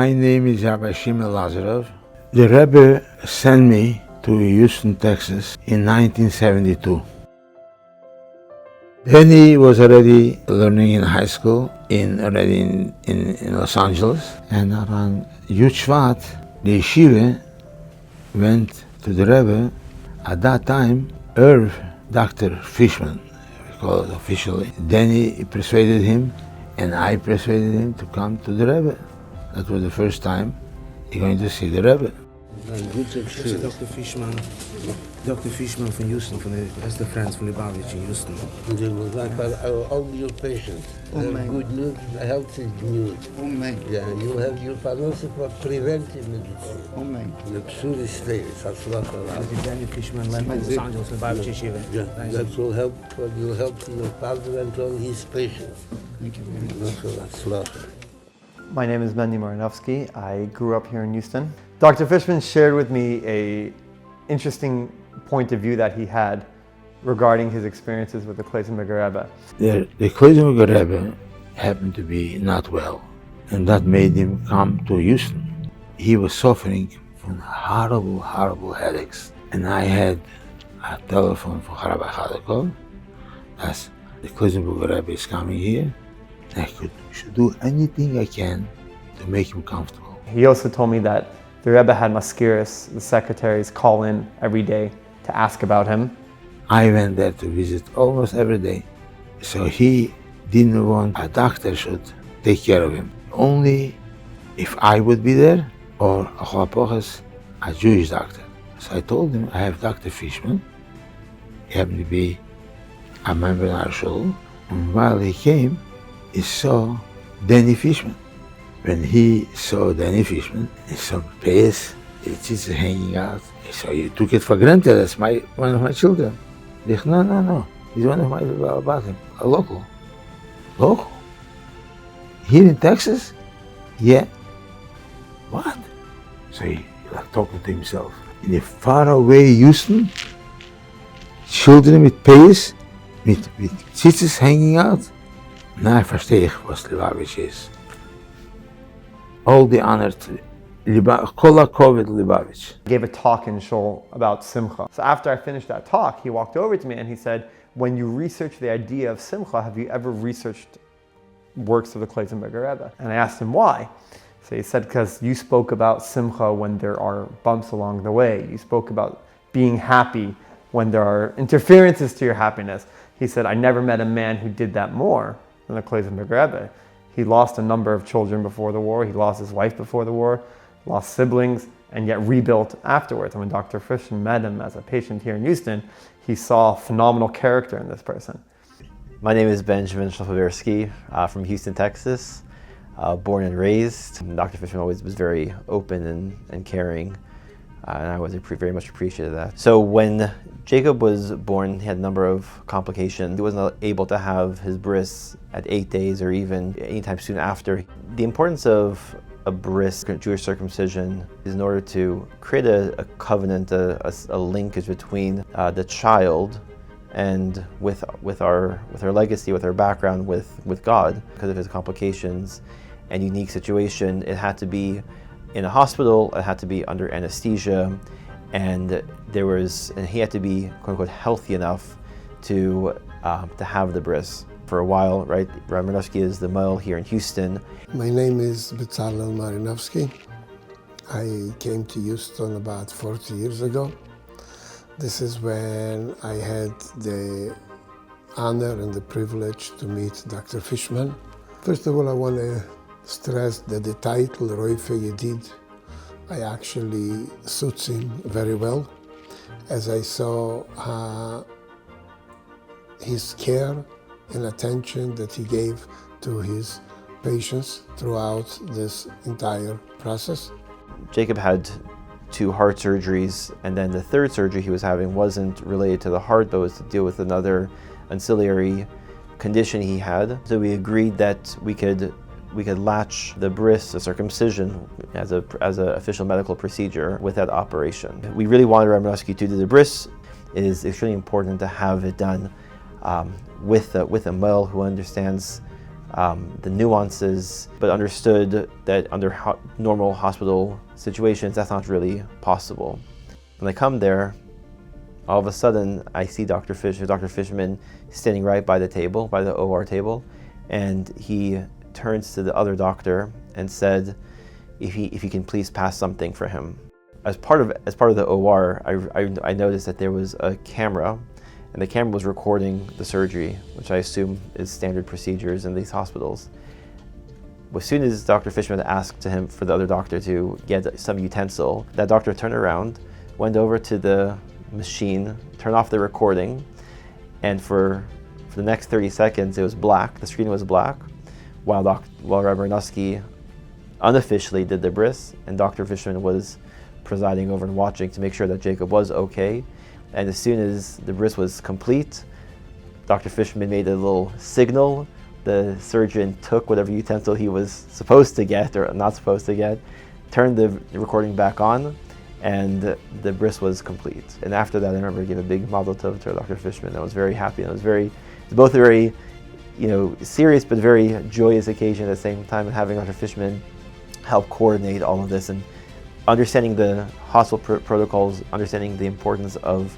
My name is Rabbi Shimon Lazarov. The Rebbe sent me to Houston, Texas in 1972. Then he was already learning in high school in Los Angeles. And around Yud Shvat, the yeshiva went to the Rebbe. At that time, Dr. Fishman, we call it officially. Then he persuaded him, and I persuaded him to come to the Rebbe. That was the first time he's going to see the Rebbe. Dr. Fishman. Dr. Fishman from Houston, from the beste friends from Lubavitch in Houston. All your patients have good news, healthy news. Yeah, you have your paranoia for preventive medicine. The pseudo states, that's what Dr. Fishman, Los Angeles, Lubavitch Yeshiva. Yeah, that will help your father and all his patients. Thank you very much. My name is Mendy Marinovsky. I grew up here in Houston. Dr. Fishman shared with me an interesting point of view that he had regarding his experiences with the Klezenberger Rebbe. The Klezenberger Rebbe happened to be not well, and that made him come to Houston. He was suffering from horrible headaches, and I had a telephone from Rabbi Chadakov. That's the Klezenberger Rebbe is coming here. I should do anything I can to make him comfortable. He also told me that the Rebbe had maskiris, the secretaries, call in every day to ask about him. I went there to visit almost every day. So he didn't want a doctor should take care of him. Only if I would be there, or a Jewish doctor. So I told him, I have Dr. Fishman. He happened to be a member in our shul. And while he came, he saw Danny Fishman. When he saw Danny Fishman, he saw Pace, it's hanging out. So you took it for granted, that's one of my children. He said, no, he's one of my about him, a local. Local? Here in Texas? Yeah. What? So he talking to himself. In a faraway Houston, children with Pace, with tzitzis hanging out. Now verstehe ich, was Lubavitch is. All the honor to Kol HaKovod Lubavitch. He gave a talk in Shul about Simcha. So after I finished that talk, he walked over to me and he said, when you research the idea of Simcha, have you ever researched works of the Klezenberger Rebbe? And I asked him why. So he said, because you spoke about Simcha when there are bumps along the way. You spoke about being happy when there are interferences to your happiness. He said, I never met a man who did that more than the Klezenberger Rebbe. He lost a number of children before the war. He lost his wife before the war, lost siblings, and yet rebuilt afterwards. And when Dr. Fishman met him as a patient here in Houston, he saw phenomenal character in this person. My name is Benjamin Shlofovsky from Houston, Texas. Born and raised. Dr. Fishman always was very open and caring, and I was very much appreciated that. So when Jacob was born, he had a number of complications. He wasn't able to have his bris at 8 days or even anytime soon after. The importance of a bris, Jewish circumcision, is in order to create a covenant, a linkage between the child and with our legacy, with our background with God. Because of his complications and unique situation, it had to be in a hospital, it had to be under anesthesia, and he had to be quote unquote healthy enough to have the bris. For a while, right? Marinovsky is the male here in Houston. My name is Bezalel Marinovsky. I came to Houston about 40 years ago. This is when I had the honor and the privilege to meet Dr. Fishman. First of all, I want to stress that the title, Roife Yedid, actually suits him very well, as I saw his care and attention that he gave to his patients throughout this entire process. Jacob had 2 heart surgeries, and then the 3rd surgery he was having wasn't related to the heart, but was to deal with another ancillary condition he had. So we agreed that we could latch the bris, the circumcision, as a official medical procedure with that operation. We really wanted Marinovsky to do the bris. It is extremely important to have it done with a male who understands the nuances, but understood that under normal hospital situations, that's not really possible. When I come there, all of a sudden, I see Dr. Fishman standing right by the table, by the OR table, and he turns to the other doctor and said, if he can please pass something for him. As part of the OR, I noticed that there was a camera, and the camera was recording the surgery, which I assume is standard procedures in these hospitals. As soon as Dr. Fishman asked for the other doctor to get some utensil, that doctor turned around, went over to the machine, turned off the recording, and for the next 30 seconds it was black, the screen was black, while Rabbi Nuski unofficially did the bris, and Dr. Fishman was presiding over and watching to make sure that Jacob was okay. And as soon as the bris was complete, Dr. Fishman made a little signal. The surgeon took whatever utensil he was supposed to get or not supposed to get, turned the recording back on, and the bris was complete. And after that, I remember I gave a big mazel tov to Dr. Fishman. I was very happy, and it was both a very, serious but very joyous occasion at the same time, and having Dr. Fishman help coordinate all of this and understanding the hospital protocols, understanding the importance of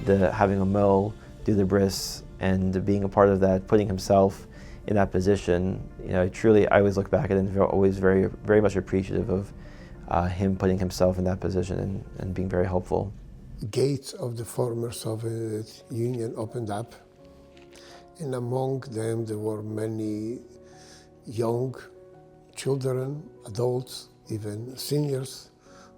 having a mill do the bris, and being a part of that, putting himself in that position. Truly, I always look back at it and always very, very much appreciative of him putting himself in that position and being very helpful. Gates of the former Soviet Union opened up, and among them there were many young children, adults, even seniors,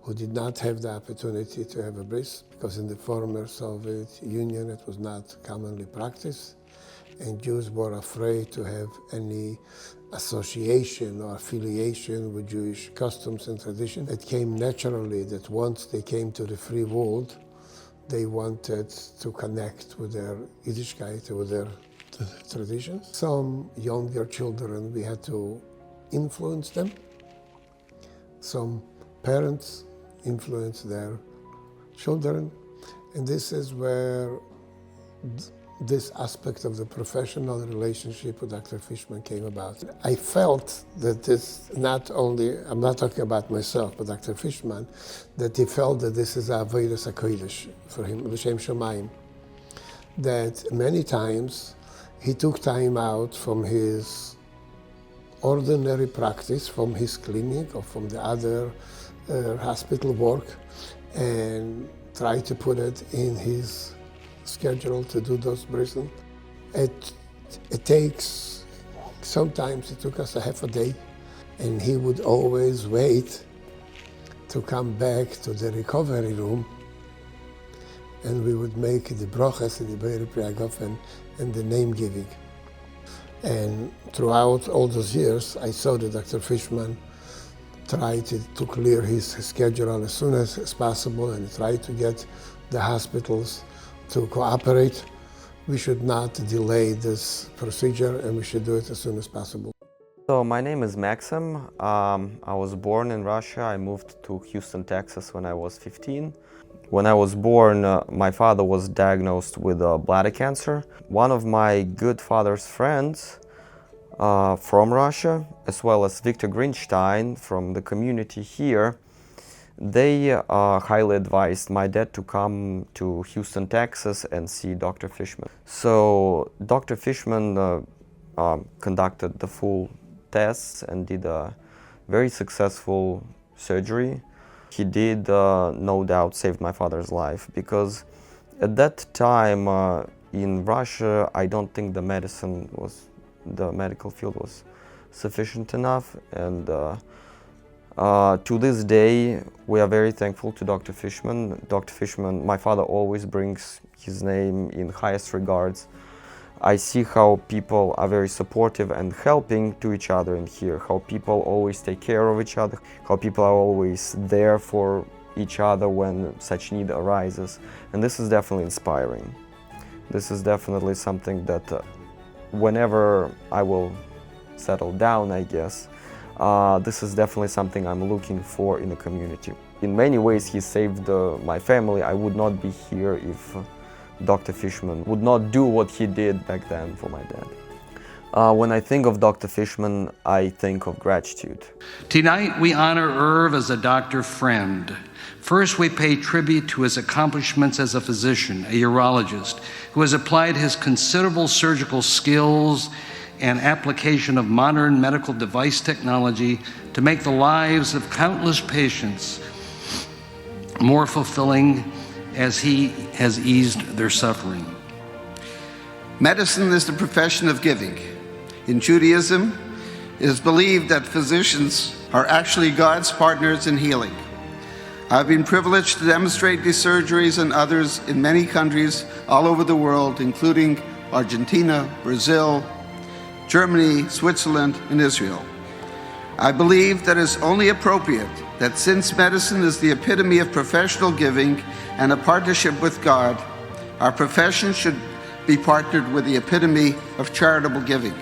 who did not have the opportunity to have a bris, because in the former Soviet Union it was not commonly practiced, and Jews were afraid to have any association or affiliation with Jewish customs and tradition. It came naturally that once they came to the free world, they wanted to connect with their Yiddishkeit, with their traditions. Some younger children, we had to influence them. Some parents influence their children, and this is where this aspect of the professional relationship with Dr. Fishman came about. I felt that this, not only, I'm not talking about myself, but Dr. Fishman, that he felt that this is Avodas HaKodesh for him, L'Shem Shamayim, that many times he took time out from his ordinary practice, from his clinic or from the other hospital work, and tried to put it in his schedule to do those brisim. It takes, sometimes it took us a half a day, and he would always wait to come back to the recovery room, and we would make the brachas and the Be'er Priyagofen and the name giving. And throughout all those years, I saw that Dr. Fishman tried to clear his schedule as soon as possible, and tried to get the hospitals to cooperate. We should not delay this procedure, and we should do it as soon as possible. So my name is Maxim. I was born in Russia. I moved to Houston, Texas when I was 15. When I was born, my father was diagnosed with bladder cancer. One of my good father's friends from Russia, as well as Victor Greenstein from the community here, they highly advised my dad to come to Houston, Texas and see Dr. Fishman. So Dr. Fishman conducted the full tests and did a very successful surgery. He did, no doubt, save my father's life, because at that time in Russia, I don't think the medical field was sufficient enough, and to this day, we are very thankful to Dr. Fishman. Dr. Fishman, my father always brings his name in highest regards. I see how people are very supportive and helping to each other in here, how people always take care of each other, how people are always there for each other when such need arises. And this is definitely inspiring. This is definitely something that whenever I will settle down, I guess, this is definitely something I'm looking for in the community. In many ways, he saved my family. I would not be here if Dr. Fishman would not do what he did back then for my dad. When I think of Dr. Fishman, I think of gratitude. Tonight, we honor Irv as a doctor friend. First, we pay tribute to his accomplishments as a physician, a urologist, who has applied his considerable surgical skills and application of modern medical device technology to make the lives of countless patients more fulfilling as he has eased their suffering. Medicine is the profession of giving. In Judaism, it is believed that physicians are actually God's partners in healing. I've been privileged to demonstrate these surgeries and others in many countries all over the world, including Argentina, Brazil, Germany, Switzerland, and Israel. I believe that it's only appropriate that since medicine is the epitome of professional giving and a partnership with God, our profession should be partnered with the epitome of charitable giving.